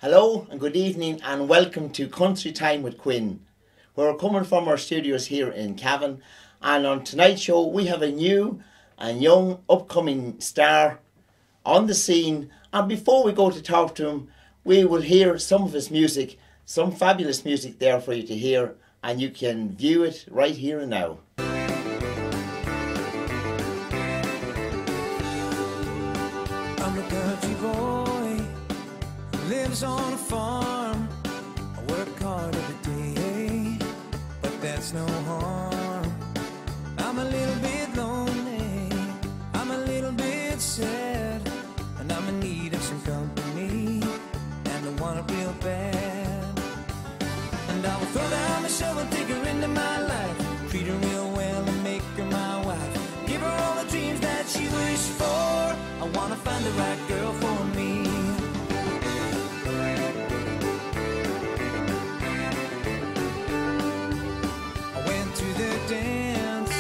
Hello and good evening and welcome to Countrytime with Quinn. We're coming from our studios here in Cavan, and on tonight's show we have a new and young upcoming star on the scene, and before we go to talk to him we will hear some of his music, some fabulous music there for you to hear, and you can view it right here and now. I'm a country boy who lives on a farm. I work hard every day, but that's no harm. I'm a little bit lonely, I'm a little bit sad, and I'm in need of some company, and I want it real bad. And I will throw down my shovel, take her into my life, treat her real well and make her my wife, give her all the dreams that she wished for. I wanna find the right girl for me. I went to the dance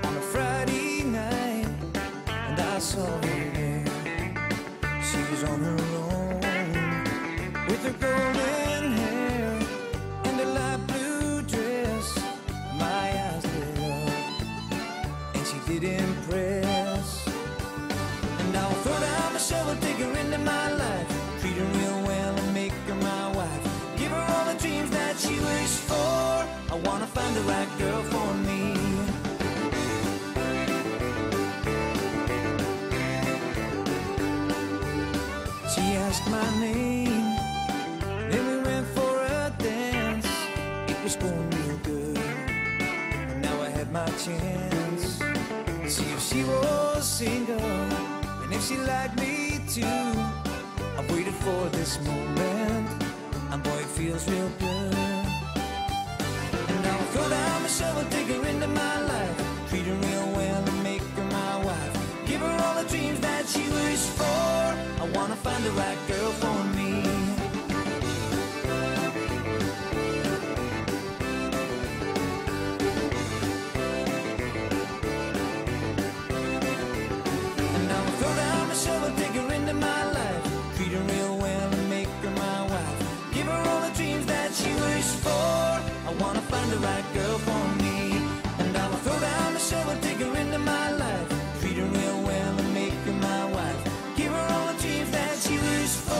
on a Friday night, and I saw her there. She was on her own, with her golden hair and a light blue dress. My eyes lit up, and she did impress. And I'll throw down my shovel, take her into my life, treat her real well and make her my wife, give her all the dreams that she wished for. I wanna find the right girl for me. She asked my name, then we went for a dance. It was going real good, and now I had my chance. See if she was single, and if she liked me too. I've waited for this moment, and boy it feels real good. And now I'll throw down my shovel, take her into my life, treat her real well and make her my wife, give her all the dreams that she wished for. I wanna find the right girl for me. And now I'll throw down my shovel, take her into my life, treat her real well and make her my wife, give her all the dreams that she wished for. I wanna find the right girl for me. And I'll throw down the shovel, take her into my life, treat her real well and make her my wife, give her all the dreams that she wished for.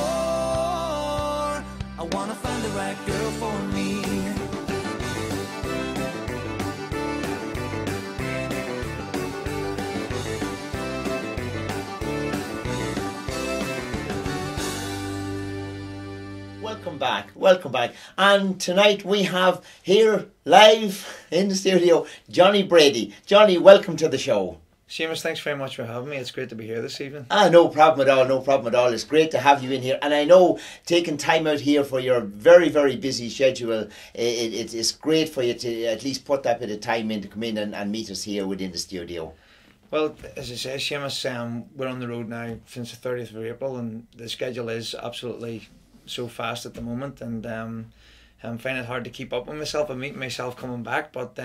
I wanna find the right girl for me. Welcome back. And tonight we have here live in the studio Johnny Brady. Johnny, welcome to the show. Seamus, thanks very much for having me. It's great to be here this evening. No problem at all. It's great to have you in here. And I know taking time out here for your very, very busy schedule, it's great for you to at least put that bit of time in to come in and meet us here within the studio. Well, as I say, Seamus, we're on the road now since the 30th of April, and the schedule is absolutely so fast at the moment, and I'm finding it hard to keep up with myself. I'm meeting myself coming back, but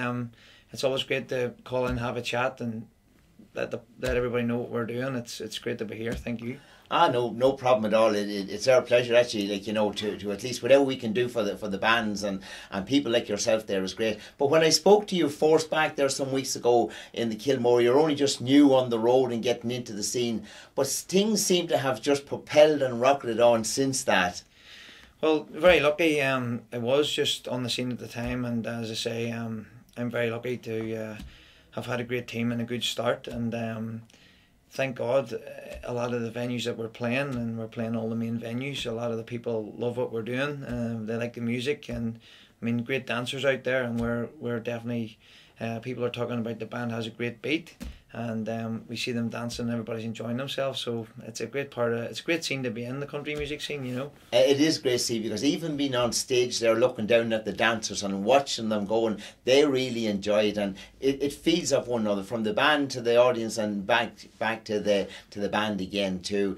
it's always great to call in, have a chat, and let everybody know what we're doing. It's great to be here. Thank you. No problem at all. It's our pleasure actually, to at least whatever we can do for the bands and people like yourself there is great. But when I spoke to you forced back there some weeks ago in the Kilmore, you're only just new on the road and getting into the scene, but things seem to have just propelled and rocketed on since that. Well, very lucky. I was just on the scene at the time, and as I say, I'm very lucky to have had a great team and a good start, and thank God a lot of the venues that we're playing, and we're playing all the main venues, a lot of the people love what we're doing. They like the music, and I mean, great dancers out there, and we're definitely people are talking about the band has a great beat, and we see them dancing and everybody's enjoying themselves, so it's a great it's a great scene to be in, the country music scene, you know. It is great to see, because even being on stage there looking down at the dancers and watching them going, they really enjoy it, and it feeds off one another, from the band to the audience and back to the band again too.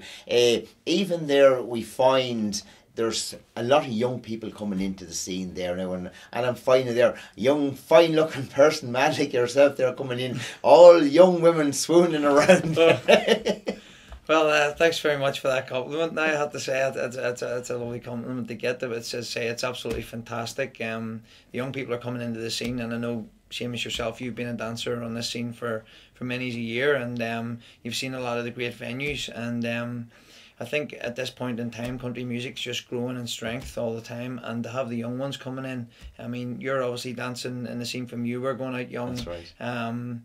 Even there we find there's a lot of young people coming into the scene there now, and I'm finding there young, fine looking person, man like yourself, they're coming in, all young women swooning around. Well, thanks very much for that compliment. Now I have to say it's a lovely compliment to get. But it's absolutely fantastic. The young people are coming into the scene, and I know, Seamus, yourself, you've been a dancer on this scene for many a year, and you've seen a lot of the great venues, and I think at this point in time, country music's just growing in strength all the time, and to have the young ones coming in. I mean, you're obviously dancing in the scene from you were going out young. That's right.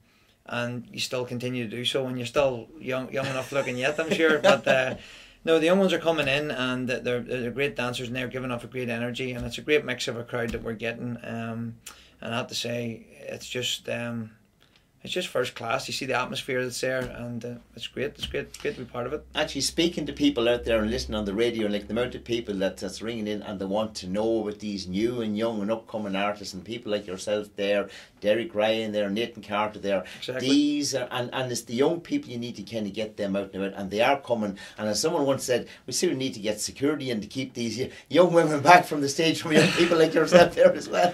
And you still continue to do so, and you're still young enough looking yet, I'm sure. But no, the young ones are coming in, and they're great dancers, and they're giving off a great energy, and it's a great mix of a crowd that we're getting. And I have to say, it's just first class. You see the atmosphere that's there, and it's great. It's great to be part of it. Actually, speaking to people out there and listening on the radio, and like the amount of people that's ringing in and they want to know about these new and young and upcoming artists, and people like yourself there, Derek Ryan there, Nathan Carter there. Exactly. These are, and it's the young people, you need to kind of get them out and about, and they are coming. And as someone once said, we still need to get security in to keep these young women back from the stage from young people like yourself there as well.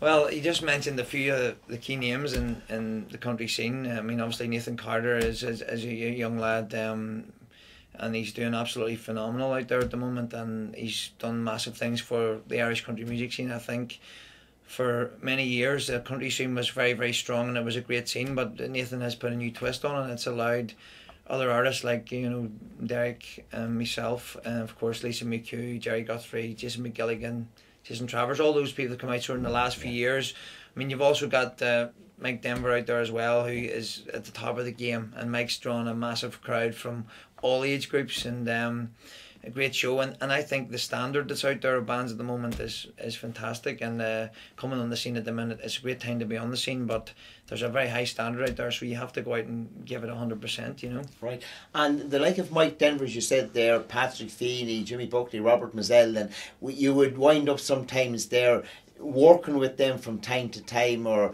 Well, you just mentioned a few of the key names in the country scene. I mean, obviously Nathan Carter is a young lad, and he's doing absolutely phenomenal out there at the moment, and he's done massive things for the Irish country music scene. I think for many years the country scene was very, very strong, and it was a great scene, but Nathan has put a new twist on it, and it's allowed other artists like, Derek and myself, and of course Lisa McHugh, Jerry Guthrie, Jason McGilligan, Jason Travers, all those people that come out in the last few years. I mean, you've also got Mike Denver out there as well, who is at the top of the game, and Mike's drawn a massive crowd from all age groups, and a great show. And I think the standard that's out there of bands at the moment is fantastic, and coming on the scene at the minute, it's a great time to be on the scene, but there's a very high standard out there, so you have to go out and give it 100%, Right. And the like of Mike Denver, as you said there, Patrick Feeney, Jimmy Buckley, Robert Mazzell, and you would wind up sometimes there working with them from time to time, or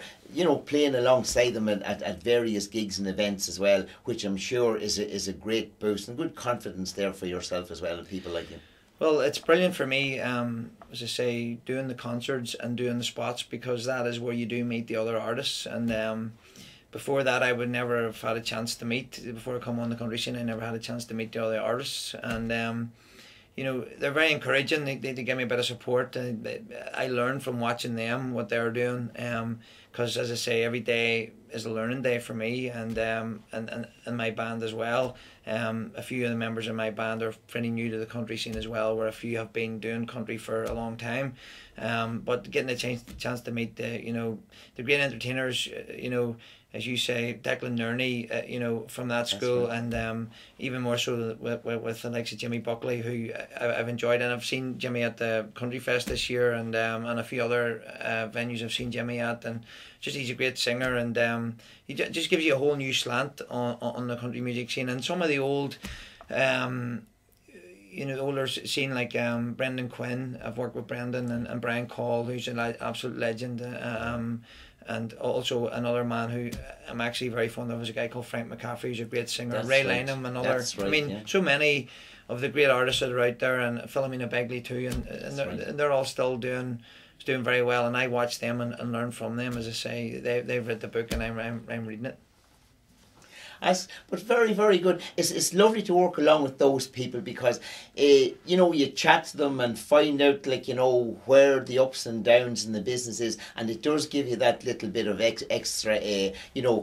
playing alongside them at various gigs and events as well, which I'm sure is a great boost and good confidence there for yourself as well, and people like you. Well, it's brilliant for me, as I say, doing the concerts and doing the spots, because that is where you do meet the other artists. And before that, I would never have had a chance to meet, before I come on the country scene, I never had a chance to meet the other artists. And they're very encouraging. They give me a bit of support. I learn from watching them what they're doing. Because as I say, every day is a learning day for me, and my band as well. A few of the members of my band are pretty new to the country scene as well, where a few have been doing country for a long time. But getting a chance to meet the great entertainers, as you say, Declan Nerney, from that school, right. And even more so with the likes of Jimmy Buckley, who I've enjoyed, and I've seen Jimmy at the Country Fest this year, and a few other venues I've seen Jimmy at, and just he's a great singer, and he just gives you a whole new slant on the country music scene. And some of the old the older scene, like Brendan Quinn. I've worked with Brendan, and Brian Call, who's an absolute legend, and also another man who I'm actually very fond of is a guy called Frank McCaffrey, who's a great singer. That's Ray right. Lynham, another. That's right, I mean, so many of the great artists that are out there, and Philomena Begley too, and they're all still doing very well. And I watch them and learn from them. As I say, they've read the book, and I'm reading it. But very, very good. It's lovely to work along with those people, because you chat to them and find out where the ups and downs in the business is, and it does give you that little bit of extra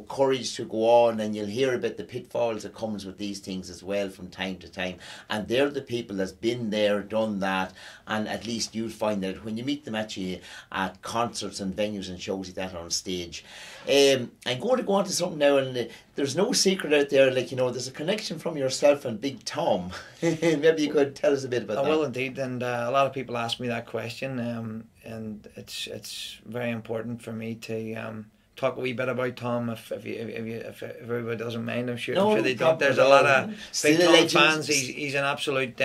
courage to go on, and you'll hear about the pitfalls that comes with these things as well from time to time. And they're the people that's been there, done that, and at least you'll find that when you meet them at concerts and venues and shows like that on stage. I'm going to go on to something now, and there's no secret out there, there's a connection from yourself and Big Tom. Maybe you could tell us a bit about that. I will indeed, and a lot of people ask me that question, and it's very important for me to talk a wee bit about Tom, if everybody doesn't mind. I'm sure they don't. There's a lot of Big Tom fans. He's an absolute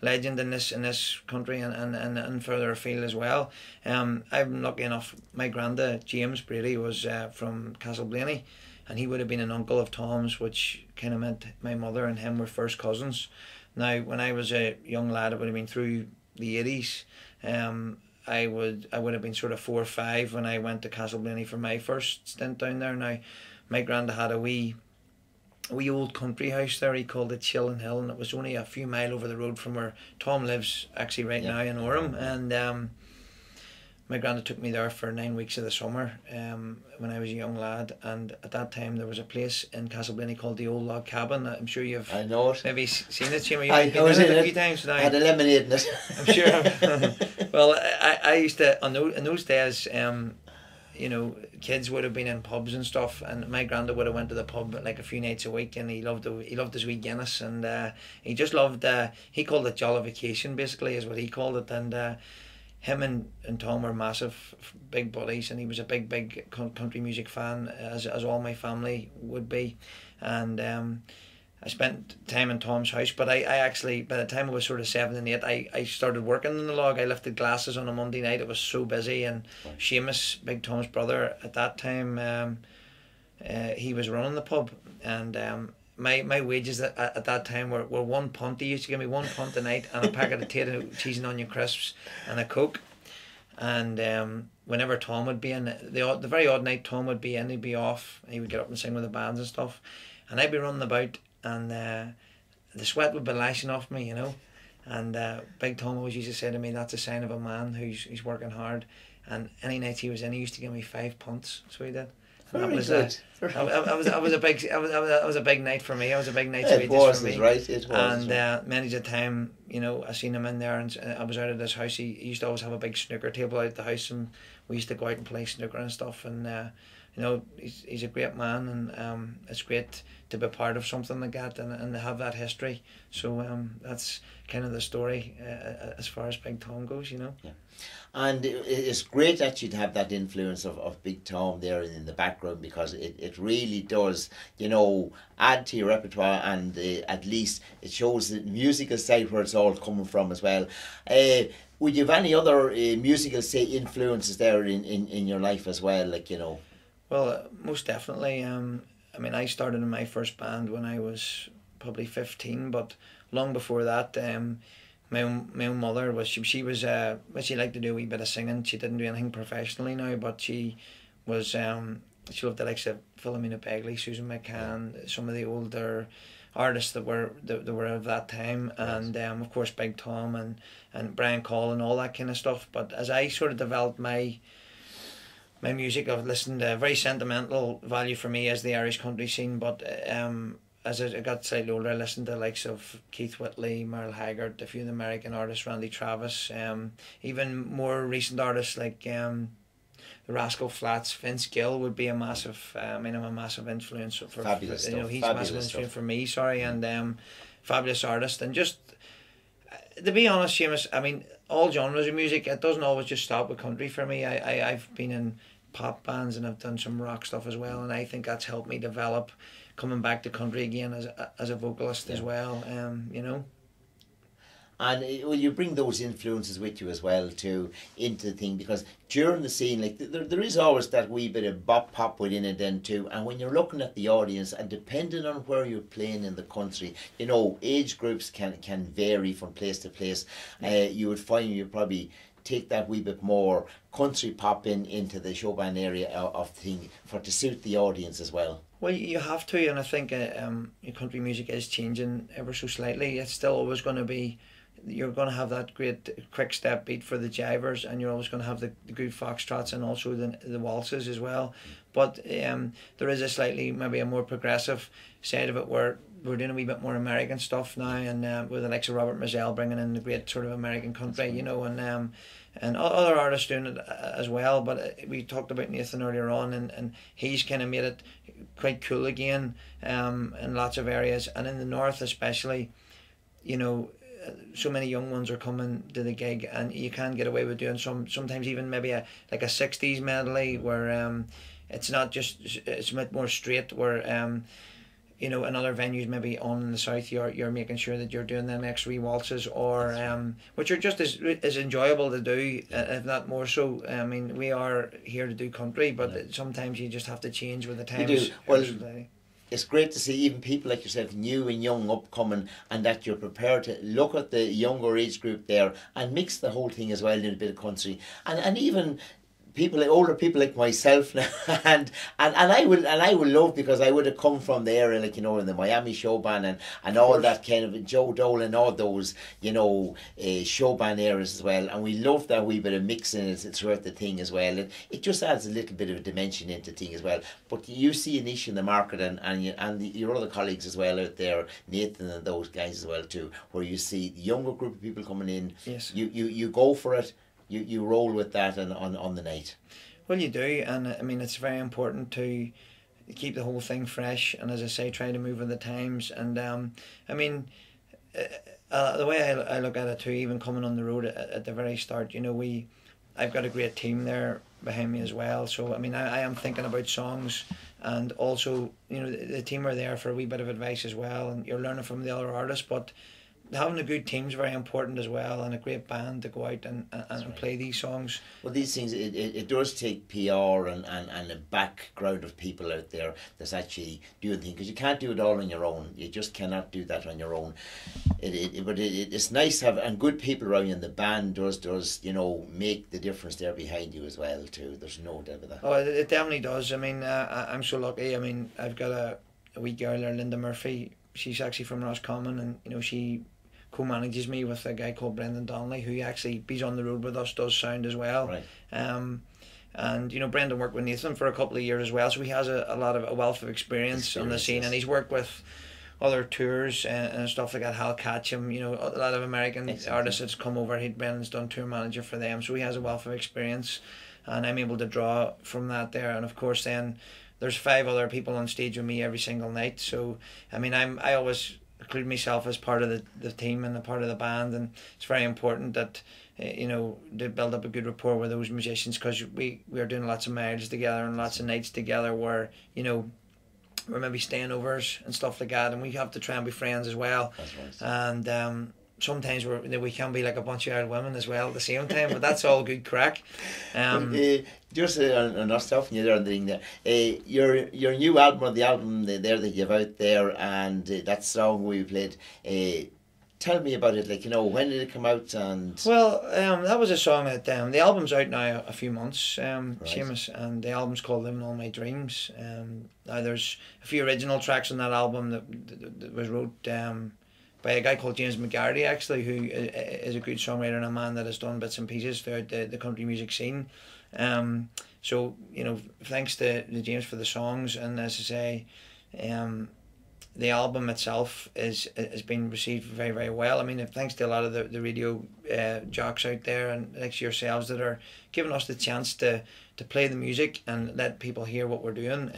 legend in this country, and further afield as well. I'm lucky enough, my granddad James Brady was from Castleblaney, and he would have been an uncle of Tom's, which kind of meant my mother and him were first cousins. Now, when I was a young lad, it would have been through the 80s. I would have been sort of 4 or 5 when I went to Castleblaney for my first stint down there. Now, my granddad had a wee wee old country house there. He called it Chilling Hill, and it was only a few mile over the road from where Tom lives actually right now in Orem. And my granddad took me there for 9 weeks of the summer when I was a young lad, and at that time there was a place in Castleblaney called the Old Log Cabin. I'm sure you've I know it. maybe seen it, Seamus. I You've been in it a few times now. I had a lemonade in it. I'm sure. Well, I used to in those days. You know, kids would have been in pubs and stuff, and my granddad would have went to the pub like a few nights a week, and he loved his wee Guinness, and he just loved. He called it jollification, basically, is what he called it, and. Him and Tom were massive, big buddies, and he was a big country music fan, as all my family would be, and I spent time in Tom's house. But I actually, by the time I was sort of 7 and 8, I started working in the log. I lifted glasses on a Monday night. It was so busy, and Seamus, Big Tom's brother, at that time, he was running the pub, and my wages at that time were one punt. He used to give me one punt a night and a packet of potato, cheese and onion crisps and a Coke. And whenever Tom would be in, the very odd night Tom would be in, he'd be off, and he would get up and sing with the bands and stuff. And I'd be running about, and the sweat would be lashing off me, you know. And Big Tom always used to say to me, that's a sign of a man who's working hard. And any night he was in, he used to give me 5 punts, so he did. That was a big night for me. I was a big night's wages for me. Right, it was. And many's a time, you know, I seen him in there, and I was out of this house. He used to always have a big snooker table out at the house, and we used to go out and play snooker and stuff. And you know, he's a great man, and it's great to be part of something like that, and to have that history. So that's kind of the story as far as Big Tom goes, you know. Yeah. And it's great actually to have that influence of Big Tom there in the background, because it really does, you know, add to your repertoire, and at least it shows the musical side where it's all coming from as well. Would you have any other musical, say, influences there in your life as well, like, you know? Well, most definitely. I mean, I started in my first band when I was probably 15, but long before that, my own mother was she liked to do a wee bit of singing. She didn't do anything professionally now, but she was she loved the likes of Philomena Begley, Susan McCann, some of the older artists that were of that time, and of course Big Tom and Brian Call and all that kind of stuff. But as I sort of developed my music, I've listened to very sentimental value for me as the Irish country scene, but as I got slightly older, I listened to the likes of Keith Whitley, Merle Haggard, a few of the American artists, Randy Travis, even more recent artists like the Rascal Flatts. Vince Gill would be a massive, I'm a massive influence for fabulous you know, stuff. he's Fabulous a massive influence stuff. for me, and fabulous artist. And just, to be honest, Seamus, I mean, all genres of music, it doesn't always just stop with country for me. I've been in pop bands, and I've done some rock stuff as well, and I think that's helped me develop, coming back to country again as a vocalist as well, you know. And will you bring those influences with you as well too into the thing, because during the scene, like there is always that wee bit of bop pop within it then too, and when you're looking at the audience, and depending on where you're playing in the country, you know, age groups can vary from place to place. You would find you probably take that wee bit more country pop into the showband area of thing to suit the audience as well. Well, you have to, and I think your country music is changing ever so slightly. It's still always going to be, you're going to have that great quick step beat for the jivers, and you're always going to have the good foxtrots and also the waltzes as well. But there is a slightly, maybe a more progressive side of it, where we're doing a wee bit more American stuff now, and with the likes of Robert Mizell bringing in the great sort of American country, you know, and other artists doing it as well. But we talked about Nathan earlier on, and he's kind of made it quite cool again in lots of areas, and in the north especially, you know, so many young ones are coming to the gig, and you can get away with doing sometimes even maybe a 60s medley where it's not just, it's a bit more straight, where you know, in other venues maybe on in the south you're making sure that you're doing them extra wee waltzes, or which are just as enjoyable to do, if not more so. I mean, we are here to do country, but sometimes you just have to change with the times. You do. Well, it's great to see even people like yourself, new and young, upcoming, and that you're prepared to look at the younger age group there and mix the whole thing as well in a bit of country, and even people, older people like myself now, and I would love, because I would have come from the area, like, you know, in the Miami show band and all that kind of Joe Dole and all those, you know, show band areas as well, and we love that wee bit of mixing it throughout the thing as well. It just adds a little bit of a dimension into the thing as well. But you see a niche in the market, and your other colleagues as well out there, Nathan and those guys as well too, where you see the younger group of people coming in. Yes. You go for it. You roll with that on the night. Well, you do, and I mean, it's very important to keep the whole thing fresh, and as I say, try to move with the times. And I mean, the way I look at it too, even coming on the road at the very start, you know, I've got a great team there behind me as well. So I mean, I am thinking about songs, and also, you know, the team are there for a wee bit of advice as well, and you're learning from the other artists, but having a good team is very important as well, and a great band to go out and play these songs. Well, these things, it does take PR and a background of people out there that's actually doing things, because you can't do it all on your own. You just cannot do that on your own. But it's nice to have, and good people around you, and the band does you know, make the difference there behind you as well too. There's no doubt about that. Oh, it definitely does. I mean, I'm so lucky. I mean, I've got a wee girl there, Linda Murphy. She's actually from Roscommon, and you know, she co-manages me with a guy called Brendan Donnelly, who actually, he's on the road with us, does sound as well. Right. And you know, Brendan worked with Nathan for a couple of years as well, so he has a wealth of experience on the scene, and he's worked with other tours and stuff like that. Hal Catcham, you know, a lot of American artists that's come over. Brendan's done tour manager for them, so he has a wealth of experience, and I'm able to draw from that there. And of course, then there's 5 other people on stage with me every single night. So I mean, I always include myself as part of the team and a part of the band, and it's very important that you know, to build up a good rapport with those musicians, because we are doing lots of miles together and lots of nights together where, you know, we're maybe staying overs and stuff like that, and we have to try and be friends as well. That's right. And sometimes we can be like a bunch of old women as well at the same time, but that's all good crack. Just not stopping you there on the thing there. Your new album, or the album there that you have out there, and that song we played. Tell me about it. Like, you know, when did it come out? And well, that was a song that the album's out now a few months, Seamus, and the album's called "Living All My Dreams." Now there's a few original tracks on that album that was wrote by a guy called James McGarry, actually, who is a good songwriter and a man that has done bits and pieces throughout the country music scene. So, you know, thanks to James for the songs, and as I say, the album itself has been received very, very well. I mean, thanks to a lot of the radio jocks out there, and thanks to yourselves that are giving us the chance to play the music and let people hear what we're doing.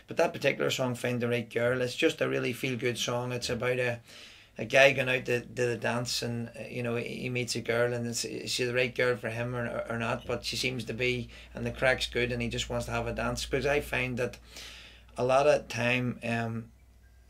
But that particular song, "Find the Right Girl," it's just a really feel-good song. It's about a guy going out to the dance, and you know, he meets a girl, and is she the right girl for him or not, but she seems to be, and the crack's good, and he just wants to have a dance. Because I find that a lot of time,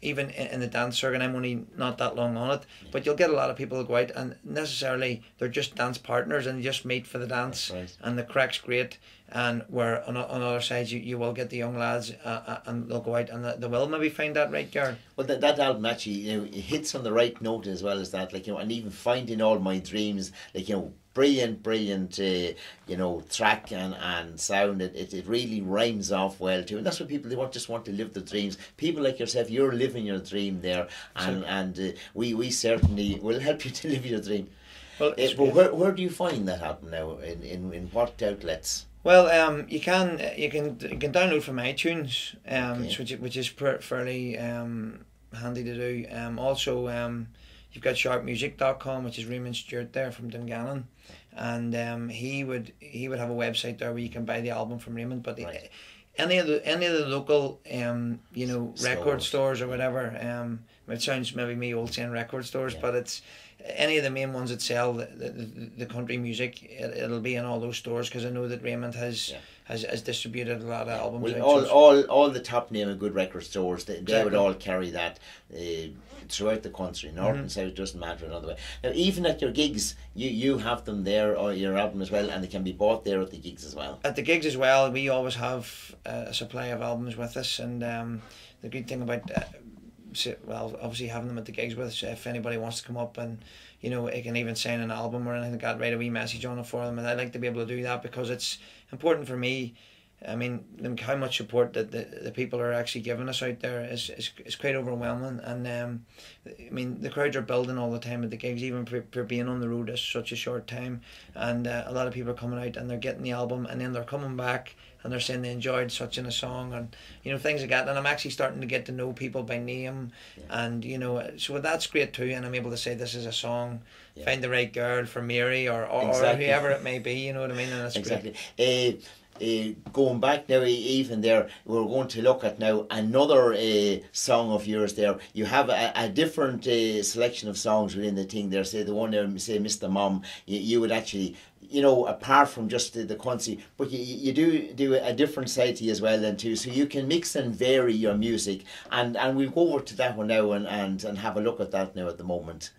even in the dance circuit, I'm only not that long on it, but you'll get a lot of people who go out and necessarily they're just dance partners and they just meet for the dance. Right. And the crack's great, and where on other sides you will get the young lads and they'll go out and they will maybe find that right girl. Well, that album actually, you know, it hits on the right note as well as that, like, you know, and even "Finding All My Dreams," like, you know, brilliant you know, track and sound. It really rhymes off well too, and that's what people, they just want to live their dreams. People like yourself, you're living your dream there, and we certainly will help you to live your dream. Well, but where do you find that album now? In what outlets? Well, you can download from iTunes, okay, which is fairly handy to do. Also, you've got sharpmusic.com, which is Raymond Stewart there from Dungannon, and he would have a website there where you can buy the album from Raymond. But right, any of the local you know, record stores or whatever, it sounds maybe me old saying record stores, yeah, but it's any of the main ones that sell the country music, it'll be in all those stores, because I know that Raymond has distributed a lot of albums. Well, all the top name of good record stores, they would all carry that throughout the country, north and south, doesn't matter another way. Now, even at your gigs, you have them there, or your album as well, and they can be bought there at the gigs as well. At the gigs as well, we always have a supply of albums with us, and the good thing about well, obviously having them at the gigs with us, if anybody wants to come up and, you know, it can even sign an album or anything like that, write a wee message on it for them, and I like to be able to do that because it's important for me. I mean, how much support that the people are actually giving us out there is quite overwhelming, and I mean, the crowds are building all the time at the gigs, even for being on the road is such a short time, and a lot of people are coming out and they're getting the album, and then they're coming back and they're saying they enjoyed such in a song, and you know, things like that, and I'm actually starting to get to know people by name, and you know, so that's great too, and I'm able to say this is a song, find the right girl for Mary or Exactly. whoever it may be, you know what I mean, and that's Exactly. great. Going back now, even there, we're going to look at now another song of yours there. You have a different selection of songs within the thing there. Say the one there, say Mr. Mom, you would actually, you know, apart from just the country, but you do a different side to you as well then too. So you can mix and vary your music, and we'll go over to that one now and have a look at that now at the moment.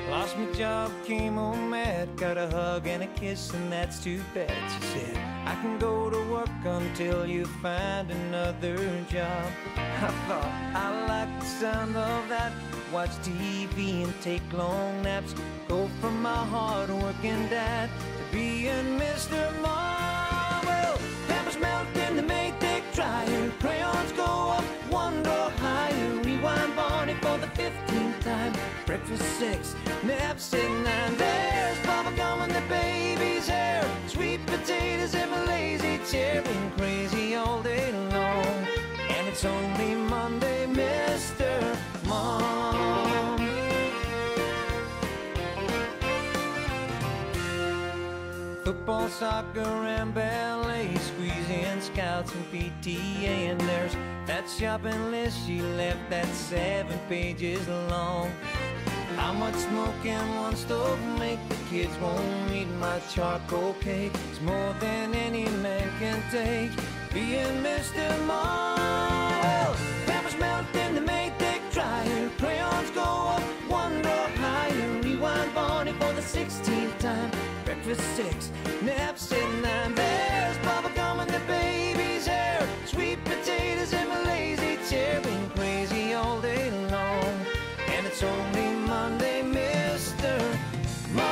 Lost my job, came home mad, got a hug and a kiss, and that's too bad. She said, I can go to work until you find another job. I thought, I like the sound of that. Watch TV and take long naps. Go from my hard-working dad to being Mr. Mom. Well, peppers melt in the Maytag dryer, crayons go up one door higher. Rewind Barney for the 15th time. Breakfast 6, naps at 9. There's bubble gum in the baby's hair, sweet potatoes in my lazy chair. Been crazy all day long, and it's only Monday, Mr. Mom. Football, soccer, and ballet, squeezing scouts and PTA, and there's that shopping list she left that's 7 pages long. How much smoke can one stove make? The kids won't eat my charcoal cake. It's more than any man can take, being Mr. Mom. Well, peppers melt in the Maytag dryer, crayons go up one door higher. Rewind Barney for the 16th time. Breakfast 6, naps at 9. There's bubble gum in the baby's hair, sweet potatoes in my lazy chair. Been crazy all day long, and it's only Monday, Mr. Mom.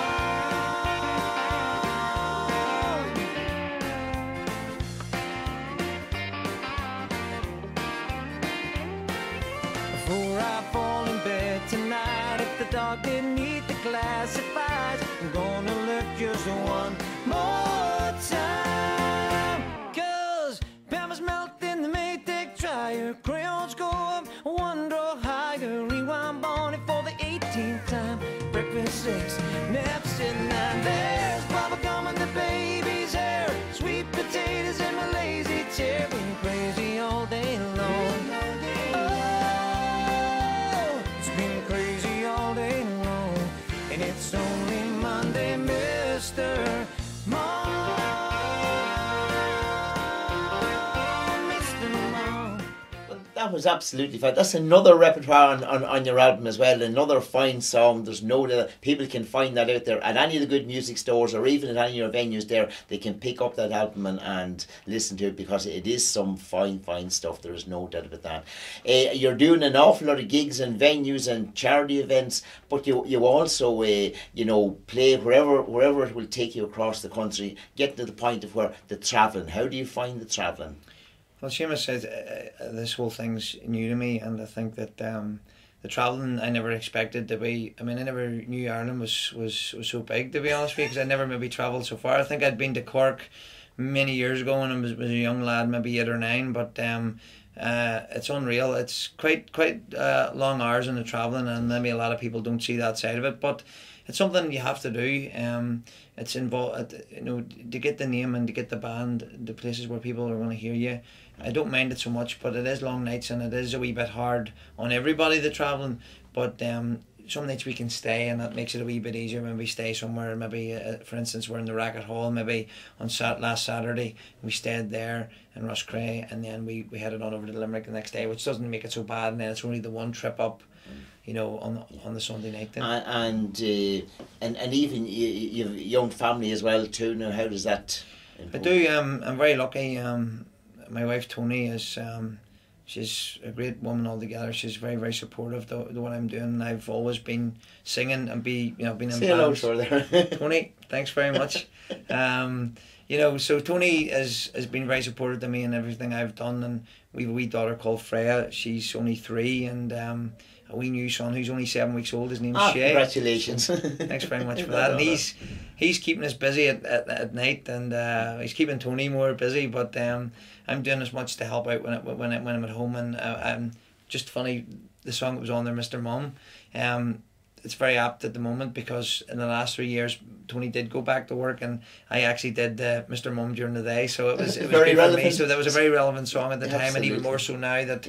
Before I fall in bed tonight, if the dog didn't eat the classifieds, I'm gonna look just one more time. 'Cause peppers melt in the Maytag dryer, crayons go up one door higher. Rewind Barney for the 18th time. Breakfast 6, naps at 9. There's bubble gum in the baby's hair, sweet potatoes in my lazy chair. Been crazy all day long. Oh, it's been crazy all day long, and it's only Monday, Mr. Mom. Mr. Mom. That was absolutely fine. That's another repertoire on your album as well. Another fine song. There's no doubt people can find that out there at any of the good music stores or even at any of your venues there. They can pick up that album and listen to it because it is some fine stuff. There is no doubt about that. You're doing an awful lot of gigs and venues and charity events, but you also you know, play wherever it will take you across the country, getting to the point of where the travelling. How do you find the travelling? Well, Seamus said this whole thing's new to me, and I think that the travelling I never expected to be. I mean, I never knew Ireland was so big, to be honest with you, because I never maybe travelled so far. I think I'd been to Cork many years ago when I was a young lad, maybe 8 or 9, but it's unreal. It's quite long hours in the travelling, and maybe a lot of people don't see that side of it, but it's something you have to do. It's involved, you know, to get the name and to get the band, the places where people are going to hear you. I don't mind it so much, but it is long nights and it is a wee bit hard on everybody that's travelling. But some nights we can stay, and that makes it a wee bit easier. Maybe stay somewhere. Maybe, for instance, we're in the Racket Hall. Maybe on last Saturday we stayed there in Rosscray, and then we headed on over to Limerick the next day, which doesn't make it so bad. And then it's only the one trip up. you know, on the Sunday night then. And even you have a young family as well too. Now, how does that? I do. I'm very lucky. My wife Tony is. She's a great woman altogether. She's very, very supportive to what I'm doing. I've always been singing and been in Say hello bands. to her there. Tony, thanks very much. You know, so Tony has been very supportive to me in everything I've done, and we have a wee daughter called Freya. She's only 3, and a wee new son who's only 7 weeks old. His name's Shay. Congratulations! Thanks very much for that. And he's keeping us busy at night, and he's keeping Tony more busy. But I'm doing as much to help out when I'm at home. And just funny, the song that was on there, Mr. Mum. It's very apt at the moment because in the last 3 years Tony did go back to work, and I actually did Mr. Mum during the day, so it was very good relevant. for me. So that was a very relevant song at the time, and even Absolutely. more so now that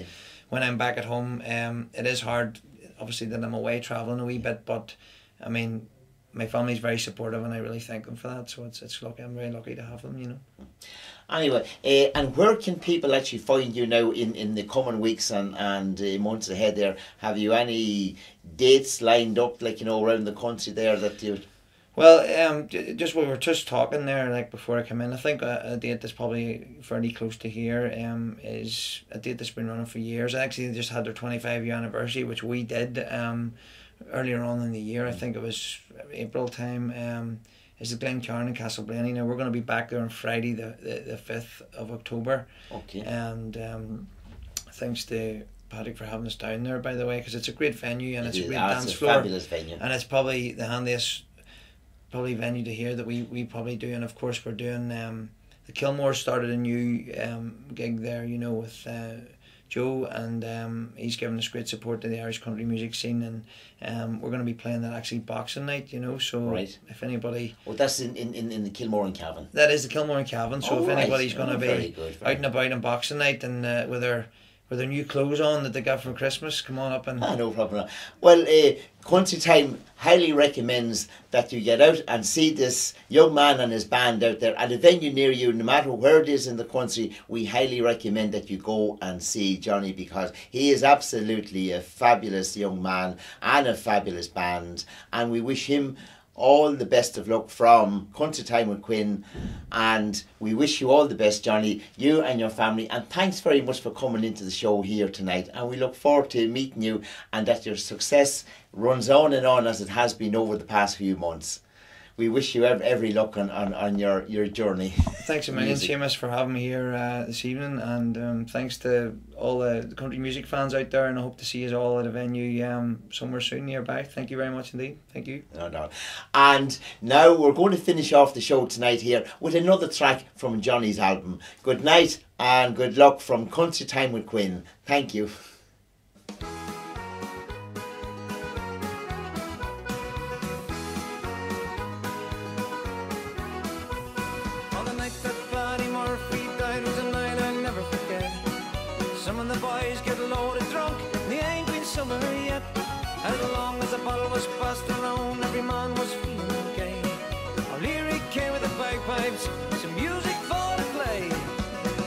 when I'm back at home, it is hard, obviously, that I'm away travelling a wee bit, but I mean, my family's very supportive, and I really thank them for that. So it's lucky. I'm very lucky to have them, you know. Anyway, and where can people actually find you now in the coming weeks and months ahead there? Have you any dates lined up, like, you know, around the country there that you... Well, just we were just talking there, like before I come in. I think a date that's probably fairly close to here is a date that's been running for years. Actually, they just had their 25-year anniversary, which we did earlier on in the year. I think it was April time. Is the Glencairn in Castleblaney. Now we're going to be back there on Friday, the 5th of October. Okay. And thanks to Paddock for having us down there, by the way, because it's a great venue and it's a great It's dance a floor. fabulous venue. And it's probably the handiest venue to hear that we probably do. And of course we're doing the Kilmore started a new gig there, you know, with Joe, and he's given us great support to the Irish country music scene, and we're going to be playing that actually Boxing Night, you know, so right. If anybody... Well, that's in the Kilmore and Cavan. That is the Kilmore and Cavan, so if anybody's going to be very out and about on Boxing Night and with their new clothes on that they got for Christmas, come on up and... No problem. Well, Countrytime highly recommends that you get out and see this young man and his band out there at a venue near you, no matter where it is in the country. We highly recommend that you go and see Johnny, because he is absolutely a fabulous young man and a fabulous band, and we wish him all the best of luck from Countrytime with Quinn, and we wish you all the best, Johnny, you and your family, and thanks very much for coming into the show here tonight, and we look forward to meeting you and that your success runs on and on as it has been over the past few months. We wish you every luck on your journey. Thanks a million, Seamus, for having me here this evening, and thanks to all the country music fans out there, and I hope to see you all at a venue somewhere soon nearby. Thank you very much indeed. Thank you. No. And now we're going to finish off the show tonight here with another track from Johnny's album. Good night and good luck from Countrytime with Quinn. Thank you. Some of the boys get loaded drunk, they ain't been summer yet. As long as the bottle was passed around, every man was feeling gay. O'Leary came with the bagpipes, some music for to play.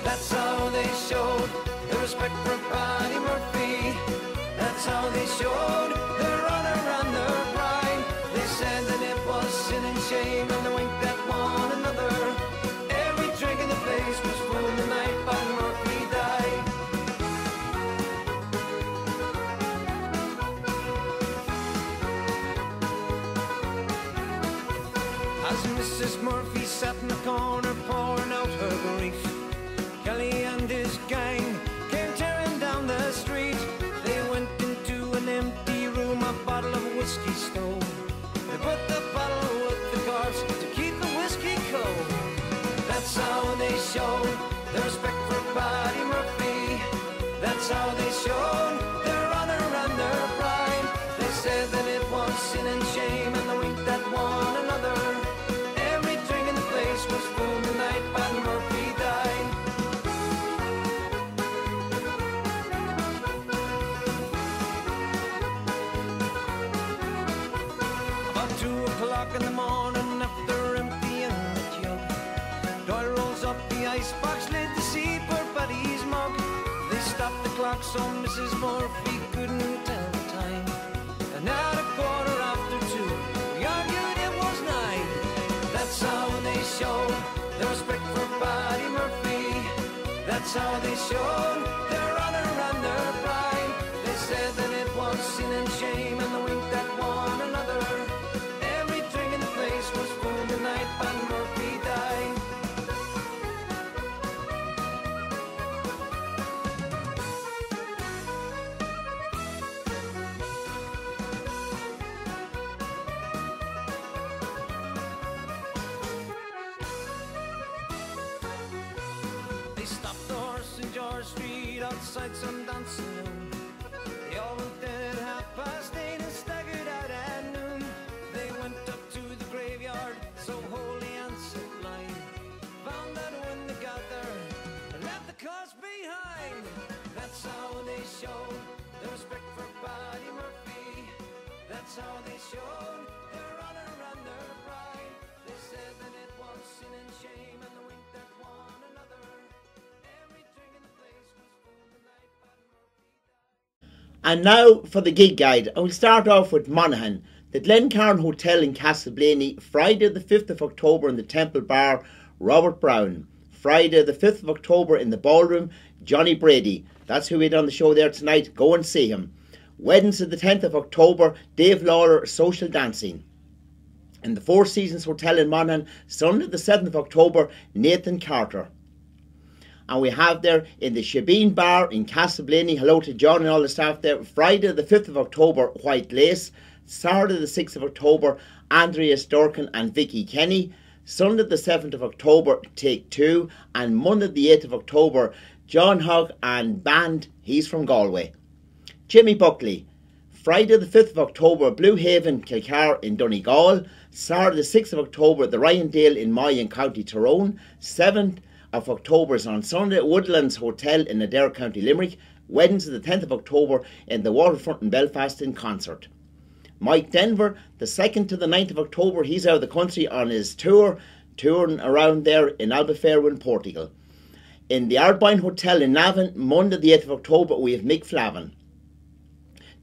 That's how they showed the respect for Paddy Murphy. That's how they showed their honor and their pride. They said that it was sin and shame, and they winked at one another. Every drink in the place was full the night Paddy Murphy died. As Mrs. Murphy sat in the corner pouring out her grief, Kelly and his gang came tearing down the street. They went into an empty room, a bottle of whiskey stole. They put the bottle with the corpse to keep the whiskey cold. That's how they showed their respect for Paddy Murphy. That's how they showed their honor and their pride. They said that it was sin and shame, and they winked at one another. Every drink in the place was full the night Paddy Murphy died. About 2 o'clock in the morning, after emptying the jug, Doyle rolls up the icebox lid to see poor Paddy's mug. They stopped the clock so Mrs. Murphy couldn't tell the time. showed their respect for Buddy Murphy. That's how they showed their honor and their pride. They said that it was sin and shame, and they winked at one another. Every drink in the place was full the night Buddy Murphy died. They stopped the horse in George Street outside some dancing saloon. They all went in at 8:30 and staggered out at noon. They went up to the graveyard, so holy and sublime. Found that when they got there, they left the cause behind. That's how they showed their respect for Buddy Murphy. That's how they showed their honor and their pride. They said that it was sin and shame, and they winked at one another. Every drink in the place was full the night Buddy Murphy died. And now for the gig guide. I will start off with Monaghan. The Glencairn Hotel in Castleblaney, Friday the 5th of October in the Temple Bar, Robert Brown. Friday the 5th of October in the Ballroom, Johnny Brady. That's who we had on the show there tonight. Go and see him. Wednesday the 10th of October, Dave Lawler, Social Dancing. In the Four Seasons Hotel in Monaghan, Sunday the 7th of October, Nathan Carter. And we have there in the Shebeen Bar in Castleblaney, hello to John and all the staff there, Friday the 5th of October, White Lace. Saturday the 6th of October, Andreas Dorkin and Vicky Kenny. Sunday the 7th of October, Take Two. And Monday the 8th of October, John Hogg and Band, he's from Galway. Jimmy Buckley. Friday the 5th of October, Blue Haven, Kilcar in Donegal. Saturday the 6th of October, the Ryandale in Moy in County Tyrone. 7th of October is on Sunday, Woodlands Hotel in Adair, County Limerick. Wednesday the 10th of October in the Waterfront in Belfast in concert. Mike Denver, the 2nd to the 9th of October, he's out of the country on his tour, touring around there in Albufeira in Portugal. In the Ardbine Hotel in Navan, Monday the 8th of October, we have Mick Flavin.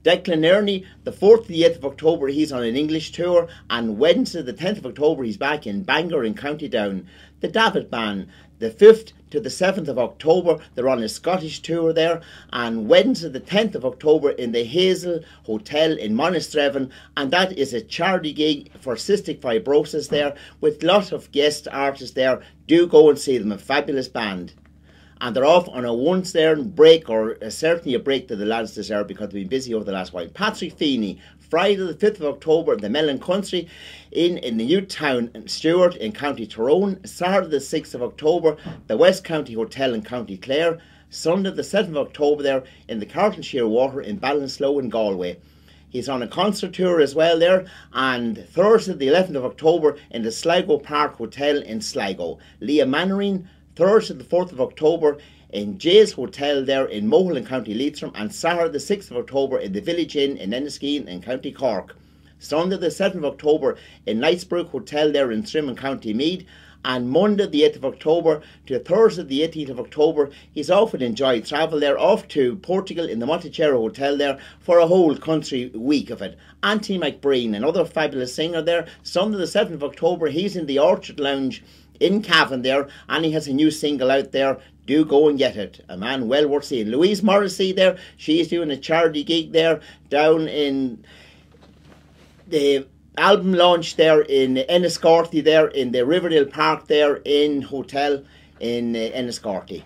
Declan Ernie, the 4th to the 8th of October, he's on an English tour, and Wednesday the 10th of October, he's back in Bangor in County Down. The David Band, the 5th to the 7th of October, they're on a Scottish tour there, and Wednesday the 10th of October in the Hazel Hotel in Monasterevin, and that is a charity gig for cystic fibrosis there, with lots of guest artists there. Do go and see them, a fabulous band. And they're off on a once there break, or certainly a break to the lads deserve because they've been busy over the last while. Patrick Feeney, Friday the 5th of October, the Mellon Country in the New Town in Stewart in County Tyrone. Saturday the 6th of October, the West County Hotel in County Clare. Sunday the 7th of October there in the Carltonshire Water in Ballinsloe in Galway. He's on a concert tour as well there. And Thursday the 11th of October in the Sligo Park Hotel in Sligo. Leah Mannering, Thursday the 4th of October in Jay's Hotel there in Mohill in County Leitrim, and Saturday the 6th of October in the Village Inn in Enniskeane in County Cork. Sunday the 7th of October in Knightsbrook Hotel there in Trim in County Meath, and Monday the 8th of October to Thursday the 18th of October, he's off and enjoy travel there, off to Portugal in the Montechero Hotel there for a whole country week of it. Anthony McBreen, another fabulous singer there. Sunday the 7th of October, he's in the Orchard Lounge in Cavan there, and he has a new single out there. Do go and get it. A man well worth seeing. Louise Morrissey there, she's doing a charity gig there down in the album launch there in Enniscorthy there in the Riverdale Park there in Hotel in Enniscorthy.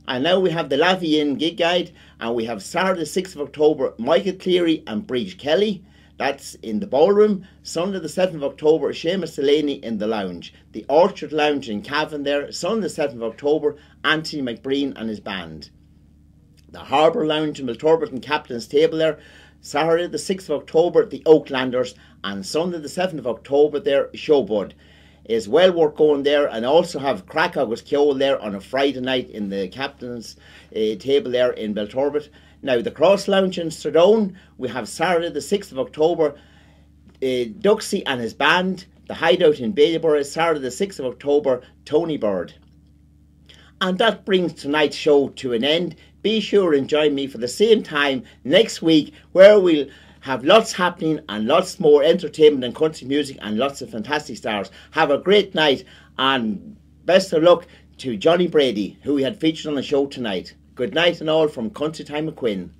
And now we have the Lavie Inn gig guide, and we have Saturday the 6th of October, Michael Cleary and Breach Kelly. That's in the Ballroom. Sunday the 7th of October, Seamus Delaney in the Lounge. The Orchard Lounge in Cavan there. Sunday the 7th of October, Anthony McBreen and his band. The Harbour Lounge in Miltorbert and Captain's Table there. Saturday the 6th of October, the Oaklanders. And Sunday the 7th of October there, Showbud. Is well worth going there, and also have Crackogus Kjol there on a Friday night in the Captain's Table there in Belturbet. Now, the Cross Lounge in Stradone, we have Saturday the 6th of October, Duxie and his band. The Hideout in Baileyborough, Saturday the 6th of October, Tony Bird. And that brings tonight's show to an end. Be sure and join me for the same time next week, where we'll have lots happening and lots more entertainment and country music and lots of fantastic stars. Have a great night, And best of luck to Johnny Brady, who we had featured on the show tonight. Good night and all from Countrytime of Quinn.